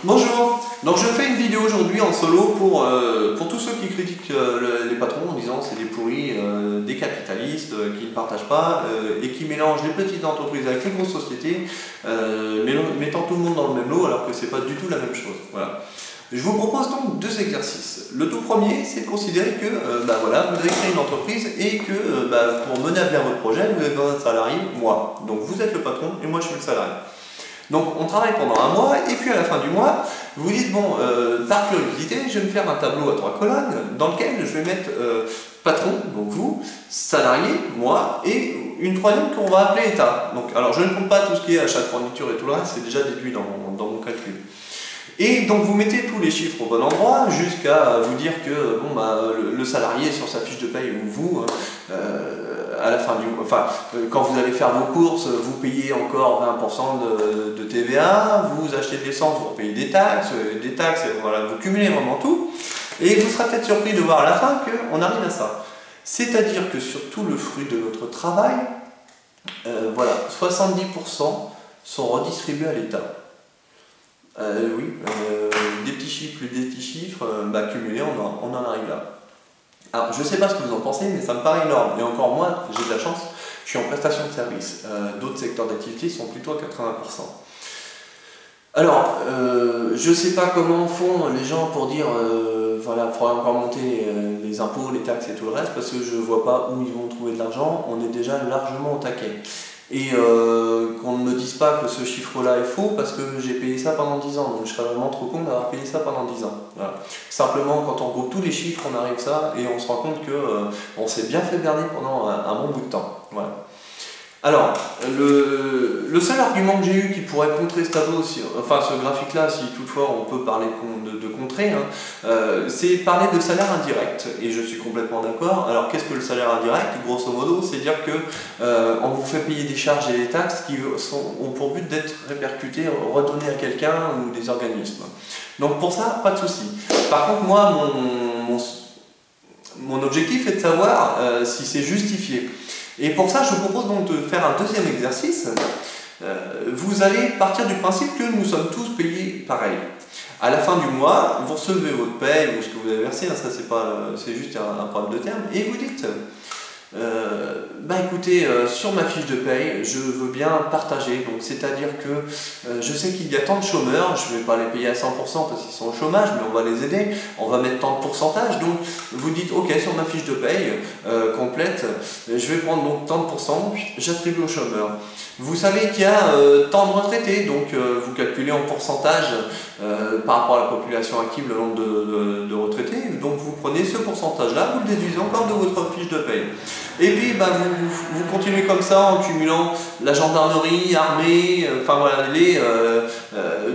Bonjour, donc je fais une vidéo aujourd'hui en solo pour tous ceux qui critiquent les patrons en disant c'est des pourris, des capitalistes qui ne partagent pas et qui mélangent les petites entreprises avec les grosses sociétés, mettant tout le monde dans le même lot alors que c'est pas du tout la même chose. Voilà. Je vous propose donc deux exercices. Le tout premier, c'est de considérer que voilà, vous avez créé une entreprise et que pour mener à bien votre projet, vous avez besoin d'un salarié, moi. Donc vous êtes le patron et moi je suis le salarié. Donc on travaille pendant un mois et puis à la fin du mois, vous dites bon, par curiosité, je vais me faire un tableau à 3 colonnes dans lequel je vais mettre patron, donc vous, salarié, moi, et une troisième qu'on va appeler état. Donc, alors je ne compte pas tout ce qui est achat de fourniture et tout le reste, c'est déjà déduit dans mon calcul. Et donc vous mettez tous les chiffres au bon endroit jusqu'à vous dire que bon, le salarié sur sa fiche de paye ou vous, à la fin du mois, quand vous allez faire vos courses, vous payez encore 20% de TVA, vous achetez de l'essence, vous payez des taxes, voilà, vous cumulez vraiment tout. Et vous serez peut-être surpris de voir à la fin qu'on arrive à ça. C'est-à-dire que sur tout le fruit de notre travail, voilà, 70% sont redistribués à l'État. Oui, des petits chiffres plus des petits chiffres, cumulés, on en arrive là. Alors, je ne sais pas ce que vous en pensez, mais ça me paraît énorme. Et encore moi, j'ai de la chance, je suis en prestation de service. D'autres secteurs d'activité sont plutôt à 80%. Alors, je ne sais pas comment font les gens pour dire, voilà, il faudrait encore monter les impôts, les taxes et tout le reste, parce que je ne vois pas où ils vont trouver de l'argent. On est déjà largement au taquet. Et qu'on ne me dise pas que ce chiffre-là est faux parce que j'ai payé ça pendant 10 ans, donc je serais vraiment trop con d'avoir payé ça pendant 10 ans. Voilà. Simplement, quand on groupe tous les chiffres, on arrive à ça et on se rend compte qu'on s'est bien fait berner pendant un bon bout de temps. Voilà. Alors, le seul argument que j'ai eu qui pourrait contrer ce tableau, ce graphique-là, si toutefois on peut parler de contrer, c'est parler de salaire indirect. Et je suis complètement d'accord. Alors, qu'est-ce que le salaire indirect? Grosso modo, c'est dire qu'on vous fait payer des charges et des taxes qui ont pour but d'être répercutées, redonnées à quelqu'un ou des organismes. Donc pour ça, pas de souci. Par contre, moi, mon objectif est de savoir si c'est justifié. Et pour ça, je vous propose donc de faire un deuxième exercice. Vous allez partir du principe que nous sommes tous payés pareil. À la fin du mois, vous recevez votre paye ou ce que vous avez versé, ça c'est juste un problème de terme, et vous dites écoutez, sur ma fiche de paye, je veux bien partager, donc c'est-à-dire que je sais qu'il y a tant de chômeurs, je ne vais pas les payer à 100% parce qu'ils sont au chômage, mais on va les aider, on va mettre tant de pourcentage, donc vous dites ok, sur ma fiche de paye complète, je vais prendre donc tant de pourcents, j'attribue aux chômeurs. Vous savez qu'il y a tant de retraités, donc vous calculez en pourcentage par rapport à la population active le nombre de retraités, donc vous prenez ce pourcentage-là, vous le déduisez encore de votre fiche de paye. Et puis vous continuez comme ça en cumulant la gendarmerie, l'armée,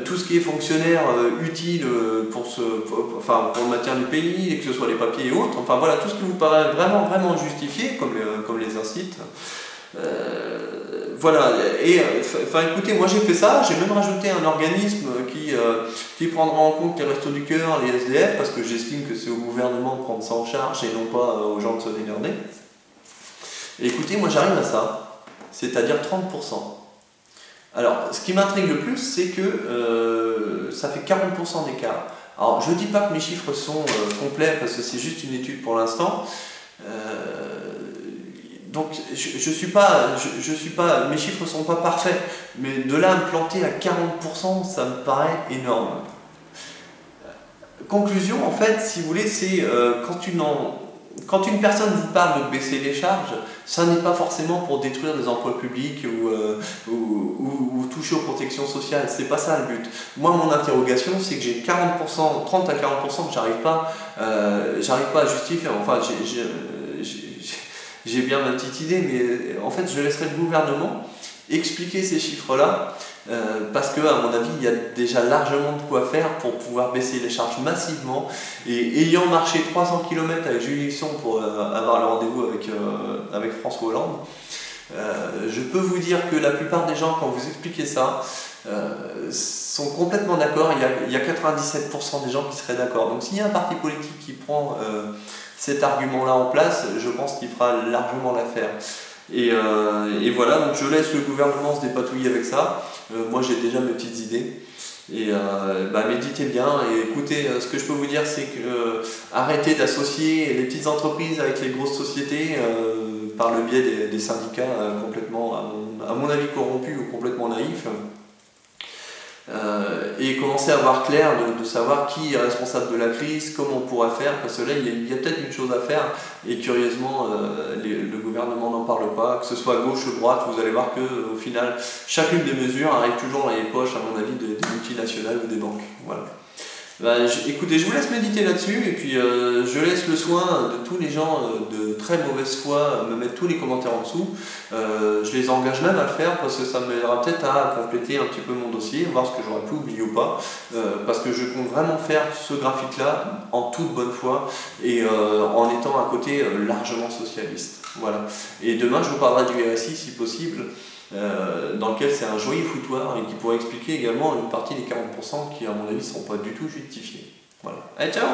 tout ce qui est fonctionnaire utile pour le maintien du pays, et que ce soit les papiers et autres, enfin voilà, tout ce qui vous paraît vraiment justifié, comme les incites. Voilà, et écoutez, moi j'ai fait ça, j'ai même rajouté un organisme qui prendra en compte les Restos du Cœur, les SDF, parce que j'estime que c'est au gouvernement de prendre ça en charge et non pas aux gens de se démerder. Et écoutez, moi j'arrive à ça, c'est-à-dire 30%. Alors, ce qui m'intrigue le plus, c'est que ça fait 40% d'écart. Alors, je ne dis pas que mes chiffres sont complets, parce que c'est juste une étude pour l'instant. Donc, mes chiffres ne sont pas parfaits, mais de là à me planter à 40%, ça me paraît énorme. Conclusion, en fait, si vous voulez, c'est quand une personne vous parle de baisser les charges, ça n'est pas forcément pour détruire des emplois publics ou toucher aux protections sociales, c'est pas ça le but. Moi, mon interrogation, c'est que j'ai 40%, 30 à 40% que j'arrive pas à justifier. Enfin, j'ai bien ma petite idée, mais en fait, je laisserai le gouvernement expliquer ces chiffres-là, parce qu'à mon avis, il y a déjà largement de quoi faire pour pouvoir baisser les charges massivement. Et ayant marché 300 km avec Julie Husson pour avoir le rendez-vous avec François Hollande, je peux vous dire que la plupart des gens, quand vous expliquez ça, sont complètement d'accord. Il y a 97% des gens qui seraient d'accord. Donc s'il y a un parti politique qui prend cet argument-là en place, je pense qu'il fera largement l'affaire. Et voilà, donc je laisse le gouvernement se dépatouiller avec ça. Moi j'ai déjà mes petites idées. Et méditez bien et écoutez, ce que je peux vous dire, c'est que arrêtez d'associer les petites entreprises avec les grosses sociétés par le biais des syndicats complètement, à mon avis, corrompus ou complètement naïfs. Et commencer à voir clair de savoir qui est responsable de la crise, comment on pourrait faire, parce que là il y a peut-être une chose à faire et curieusement le gouvernement n'en parle pas, que ce soit gauche ou droite, vous allez voir que au final chacune des mesures arrive toujours dans les poches à mon avis des multinationales ou des banques. Voilà. Écoutez, je vous laisse méditer là-dessus et puis je laisse le soin de tous les gens de très mauvaise foi me mettre tous les commentaires en dessous. Je les engage même à le faire parce que ça m'aidera peut-être à compléter un petit peu mon dossier, voir ce que j'aurais pu oublier ou pas, parce que je compte vraiment faire ce graphique-là en toute bonne foi et en étant à côté largement socialiste. Voilà. Et demain, je vous parlerai du RSI si possible. Dans lequel c'est un joyeux foutoir et qui pourrait expliquer également une partie des 40% qui à mon avis ne sont pas du tout justifiés. Voilà. Allez, ciao!